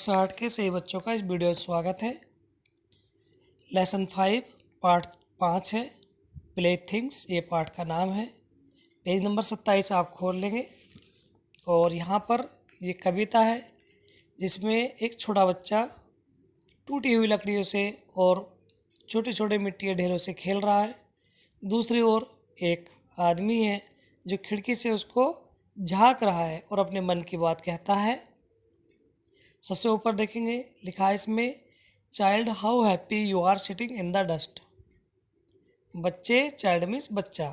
कक्षा 8 के सभी बच्चों का इस वीडियो में स्वागत है। लेसन 5 पार्ट 5 है, प्ले थिंग्स, ये पार्ट का नाम है। पेज नंबर 27 आप खोल लेंगे और यहाँ पर ये कविता है जिसमें एक छोटा बच्चा टूटी हुई लकड़ियों से और छोटे छोटे मिट्टी के ढेरों से खेल रहा है। दूसरी ओर एक आदमी है जो खिड़की से उसको झांक रहा है और अपने मन की बात कहता है। सबसे ऊपर देखेंगे, लिखा है इसमें, child how happy you are sitting in the dust. बच्चे, चाइल्ड मीन्स बच्चा।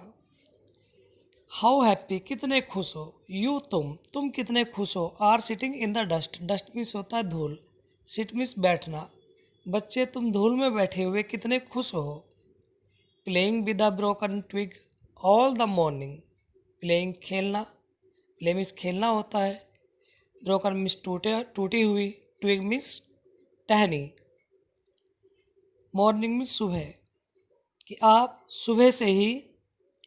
हाउ हैप्पी, कितने खुश हो। यू, तुम कितने खुश हो। Are sitting in the dust, dust means होता है धूल, सिट मीन्स बैठना। बच्चे, तुम धूल में बैठे हुए कितने खुश हो। Playing with a broken twig all the morning. Playing, खेलना, प्ले मीन्स खेलना होता है। ब्रोकन मीन्स टूटी हुई, ट्विग मीन्स टहनी। मॉर्निंग मीन्स सुबह, कि आप सुबह से ही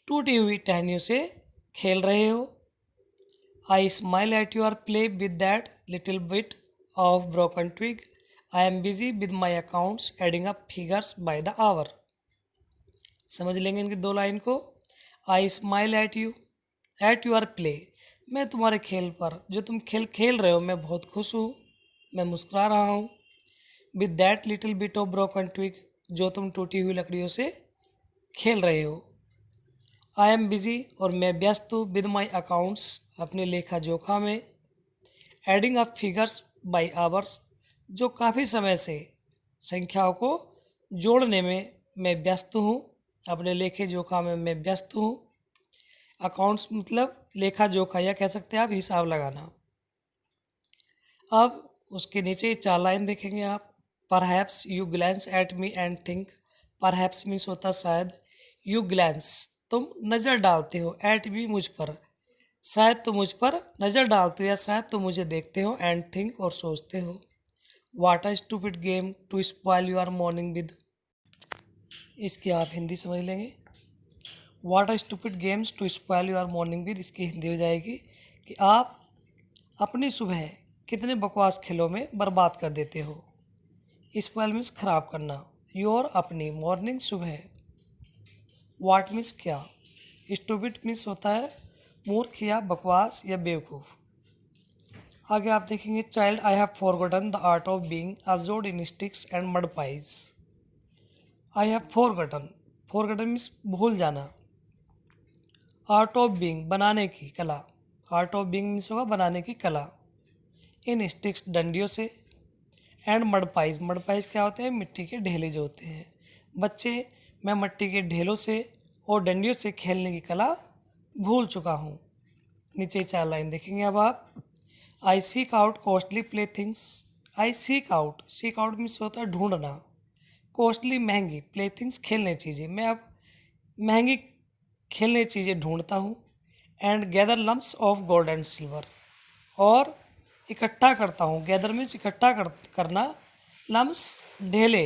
टूटी हुई टहनियों से खेल रहे हो। I smile at your play with that little bit of broken twig. I am busy with my accounts adding up figures by the hour. समझ लेंगे इनकी दो लाइन को। I smile at you, at your play, मैं तुम्हारे खेल पर, जो तुम खेल रहे हो, मैं बहुत खुश हूँ, मैं मुस्कुरा रहा हूँ। With that little bit of broken twig, जो तुम टूटी हुई लकड़ियों से खेल रहे हो। आई एम बिजी, और मैं व्यस्त हूँ, विद माई अकाउंट्स, अपने लेखा जोखा में। Adding up figures by hours, जो काफ़ी समय से संख्याओं को जोड़ने में मैं व्यस्त हूँ, अपने लेखे जोखा में मैं व्यस्त हूँ। अकाउंट्स मतलब लेखा जोखा, या कह सकते हैं आप हिसाब लगाना। अब उसके नीचे 4 लाइन देखेंगे आप। Perhaps you glans at me and think. Perhaps means होता शायद। यू ग्लैंस, तुम नज़र डालते हो, एट मी मुझ पर, शायद तुम मुझ पर नज़र डालते हो या शायद तुम मुझे देखते हो, एंड थिंक और सोचते हो। What a stupid game to spoil your morning with. इसकी आप हिंदी समझ लेंगे। What are stupid games to spoil your morning with, इसकी हिंदी हो जाएगी कि आप अपनी सुबह कितने बकवास खेलों में बर्बाद कर देते हो। स्पॉइल मीन्स खराब करना, योर अपनी, मॉर्निंग सुबह। व्हाट मीन्स क्या। स्टूपिड मीन्स होता है मूर्ख या बकवास या बेवकूफ़। आगे आप देखेंगे, child I have forgotten the art of being absorbed in sticks and mud pies. I have forgotten, forgotten means भूल जाना। आर्ट ऑफ बीइंग, बनाने की कला। आर्ट ऑफ बीइंग मीन्स होगा बनाने की कला। इन स्टिक्स, डंडियों से। And mud pies, mud pies क्या होते हैं, मिट्टी के ढेले जो होते हैं। बच्चे, मैं मिट्टी के ढेलों से और डंडियों से खेलने की कला भूल चुका हूँ। नीचे 4 लाइन देखेंगे अब आप। आई seek out costly play things. आई seek out, seek out means होता है ढूंढना। कॉस्टली, महंगी, प्ले थिंग्स, खेलने चीज़ें, मैं अब महंगी खेलने चीज़ें ढूंढता हूँ। And gather lumps of gold and silver, और इकट्ठा करता हूँ। गैदर मीन्स इकट्ठा करना, लम्प्स ढेले,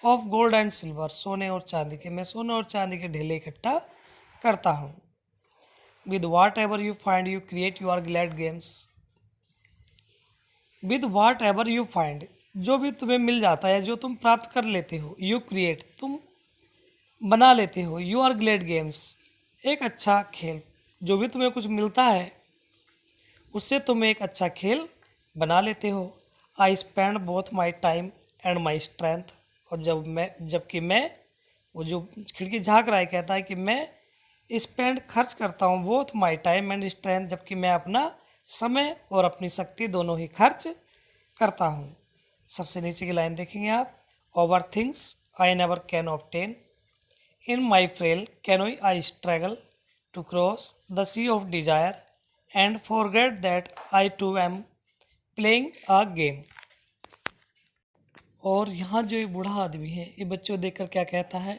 ऑफ गोल्ड एंड सिल्वर, सोने और चांदी के, मैं सोने और चांदी के ढेले इकट्ठा करता हूँ। With whatever you find you create your glad games. With whatever you find, जो भी तुम्हें मिल जाता है, जो तुम प्राप्त कर लेते हो, यू क्रिएट, तुम बना लेते हो, यू आर ग्लेड गेम्स, एक अच्छा खेल, जो भी तुम्हें कुछ मिलता है उससे तुम एक अच्छा खेल बना लेते हो। I spend both my time and my strength, और जबकि मैं, वो जो खिड़की झाँक रहा है, कहता है कि मैं स्पेंड खर्च करता हूँ, both my time and strength, जबकि मैं अपना समय और अपनी शक्ति दोनों ही खर्च करता हूँ। सबसे नीचे की लाइन देखेंगे आप। Over things I never can obtain, in my frail canoe I struggle to cross the sea of desire and forget that I too am playing a game. और यहाँ जो ये बूढ़ा आदमी है, ये बच्चों देखकर क्या कहता है,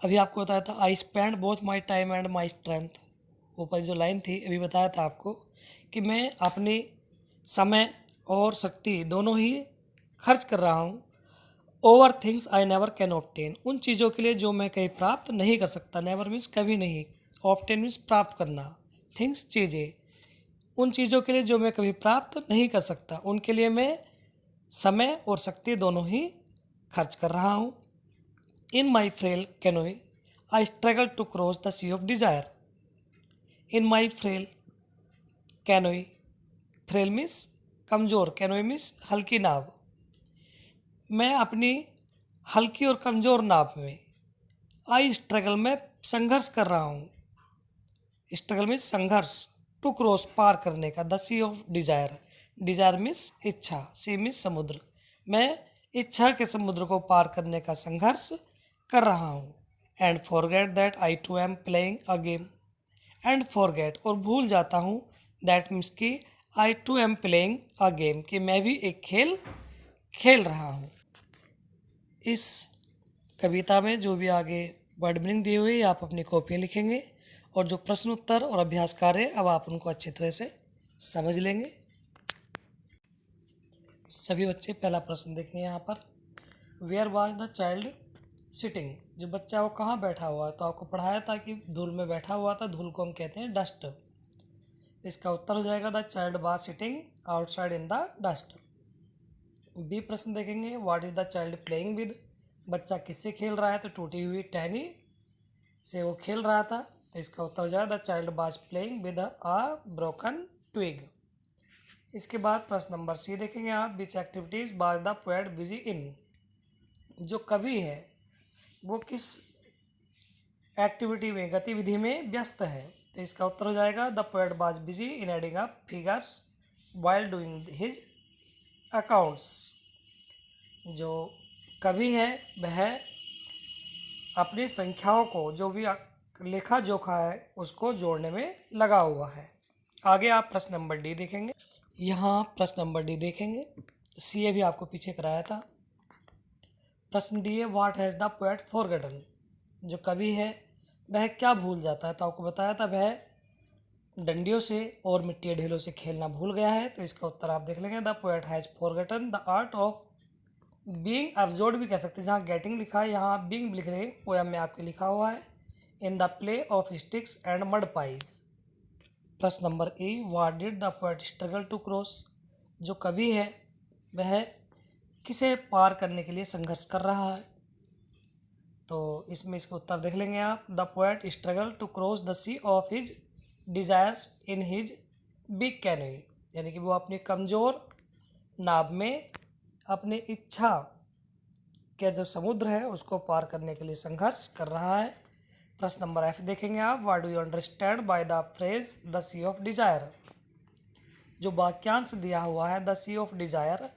अभी आपको बताया था I spend both my time and my strength, ऊपर जो लाइन थी अभी बताया था आपको कि मैं अपनी समय और शक्ति दोनों ही खर्च कर रहा हूँ। Over things I never can obtain, उन चीज़ों के लिए जो मैं कहीं प्राप्त नहीं कर सकता। नेवर मीन्स कभी नहीं, ऑब्टेन मीन्स प्राप्त करना। थिंग्स, चीज़ें, उन चीज़ों के लिए जो मैं कभी प्राप्त नहीं कर सकता, उनके लिए मैं समय और शक्ति दोनों ही खर्च कर रहा हूँ। In my frail canoe I struggle to cross the sea of desire. In my frail canoe, frail means कमज़ोर, कैनोई मीन्स हल्की नाव। मैं अपनी हल्की और कमज़ोर नाव में, आई स्ट्रगल में संघर्ष कर रहा हूँ। स्ट्रगल मीन्स संघर्ष, टू क्रॉस पार करने का, the sea of desire, desire means इच्छा, सी मीन्स समुद्र। मैं इच्छा के समुद्र को पार करने का संघर्ष कर रहा हूँ। And forget that I too am playing a game. And forget और भूल जाता हूँ, दैट मीन्स कि I too am playing a game, कि मैं भी एक खेल खेल रहा हूँ। इस कविता में जो भी आगे वर्ड मीनिंग दी हुई है आप अपनी कॉपी लिखेंगे, और जो प्रश्न उत्तर और अभ्यास कार्य अब आप उनको अच्छी तरह से समझ लेंगे। सभी बच्चे पहला प्रश्न देखें यहाँ पर, where was the child sitting. जो बच्चा वो कहाँ बैठा हुआ है, तो आपको पढ़ाया था कि धूल में बैठा हुआ था, धूल को हम कहते हैं डस्ट। इसका उत्तर हो जाएगा the child was sitting outside in the dust. B प्रश्न देखेंगे, what is the child playing with. बच्चा किससे खेल रहा है, तो टूटी हुई टहनी से वो खेल रहा था, तो इसका उत्तर हो जाएगा the child was playing with a broken twig. इसके बाद प्रश्न नंबर सी देखेंगे आप, which activities was the poet busy in. जो कवि है वो किस एक्टिविटी में, गतिविधि में व्यस्त है, तो इसका उत्तर हो जाएगा the poet was busy in adding up figures while doing his accounts. जो कवि है वह अपनी संख्याओं को, जो भी लेखा जोखा है उसको जोड़ने में लगा हुआ है। आगे आप प्रश्न नंबर डी देखेंगे। यहाँ प्रश्न नंबर डी देखेंगे, सी ए भी आपको पीछे कराया था। प्रश्न डी है, what has the poet forgotten. जो कवि है वह क्या भूल जाता है, तो आपको बताया था वह डंडियों से और मिट्टी ढेलों से खेलना भूल गया है, तो इसका उत्तर आप देख लेंगे, the poet has forgotten the art of being absorbed भी कह सकते हैं, जहाँ गेटिंग लिखा है यहाँ बीइंग लिख रहे हैं, पोएम में आपके लिखा हुआ है in the play of sticks and mud pies. प्रश्न number A, what did the poet struggle to cross. जो कवि है वह किसे पार करने के लिए संघर्ष कर रहा है, तो इसमें इसका उत्तर देख लेंगे आप, the poet struggle to cross the sea of his desires in his big canoe. यानी कि वो अपनी कमज़ोर नाव में अपनी इच्छा के जो समुद्र है उसको पार करने के लिए संघर्ष कर रहा है। प्रश्न नंबर एफ देखेंगे आप, what do you understand by the phrase the sea of desire. जो वाक्यांश दिया हुआ है द सी ऑफ डिज़ायर,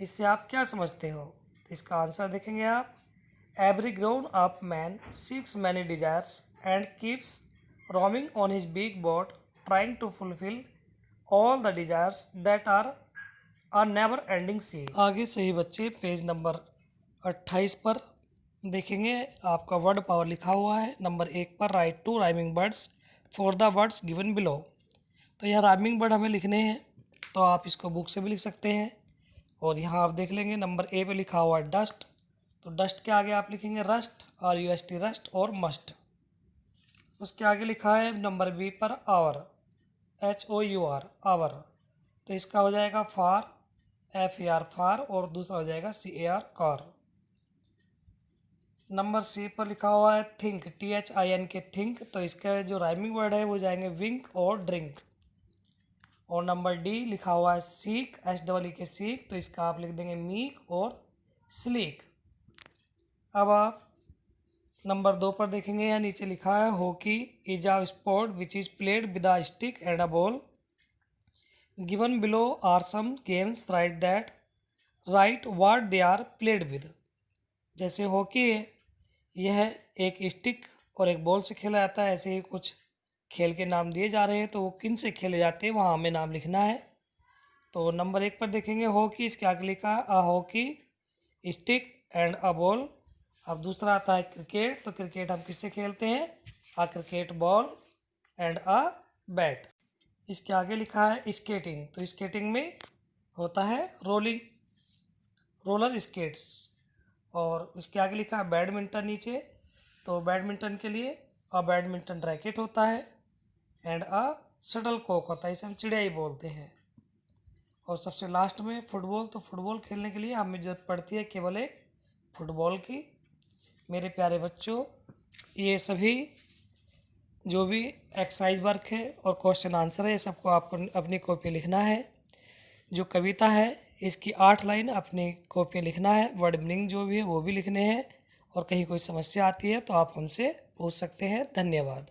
इससे आप क्या समझते हो, तो इसका आंसर देखेंगे आप, every grown up man seeks many desires and keeps roaming on his big boat trying to fulfil all the desires that are a never ending sea. आगे सही बच्चे पेज नंबर 28 पर देखेंगे, आपका वर्ड पावर लिखा हुआ है। नंबर 1 पर write two rhyming words for the words given below. तो यह राइमिंग वर्ड हमें लिखने हैं, तो आप इसको बुक से भी लिख सकते हैं। और यहाँ आप देख लेंगे नंबर ए पे लिखा हुआ है डस्ट, तो डस्ट के आगे आप लिखेंगे रस्ट, RUST रस्ट और मस्ट। उसके आगे लिखा है नंबर बी पर आवर, HOUR आवर, तो इसका हो जाएगा फार, FAR फार, और दूसरा हो जाएगा CAR कार। नंबर सी पर लिखा हुआ है थिंक, THINK थिंक, तो इसका जो राइमिंग वर्ड है वो जाएंगे विंक और ड्रिंक। और नंबर डी लिखा हुआ है सीक, SEEK सीक, तो इसका आप लिख देंगे मीक और स्लीक। अब आप नंबर 2 पर देखेंगे, यहाँ नीचे लिखा है hockey is a sport which is played with a stick and a ball. Given below are some games write what they are played with. जैसे हॉकी है, यह एक स्टिक और एक बॉल से खेला जाता है, ऐसे ही कुछ खेल के नाम दिए जा रहे हैं, तो वो किन से खेले जाते हैं वहाँ हमें नाम लिखना है। तो नंबर 1 पर देखेंगे हॉकी, इसके आगे लिखा a hockey stick and a ball. अब दूसरा आता है क्रिकेट, तो क्रिकेट हम किससे खेलते हैं, a cricket ball and a bat. इसके आगे लिखा है स्केटिंग, तो स्केटिंग में होता है रोलर स्केट्स। और इसके आगे लिखा है बैडमिंटन नीचे, तो बैडमिंटन के लिए अ बैडमिंटन रैकेट होता है एंड अ शटल कॉक होता है, इसे हम चिड़िया ही बोलते हैं। और सबसे लास्ट में फुटबॉल। तो फुटबॉल खेलने के लिए हमें ज़रूरत पड़ती है केवल एक फुटबॉल की। मेरे प्यारे बच्चों, ये सभी जो भी एक्सरसाइज वर्क है और क्वेश्चन आंसर है, ये सबको आपको अपनी कॉपी लिखना है। जो कविता है इसकी 8 लाइन अपनी कॉपी लिखना है। वर्ड मीनिंग जो भी है वो भी लिखने हैं। और कहीं कोई समस्या आती है तो आप हमसे पूछ सकते हैं। धन्यवाद।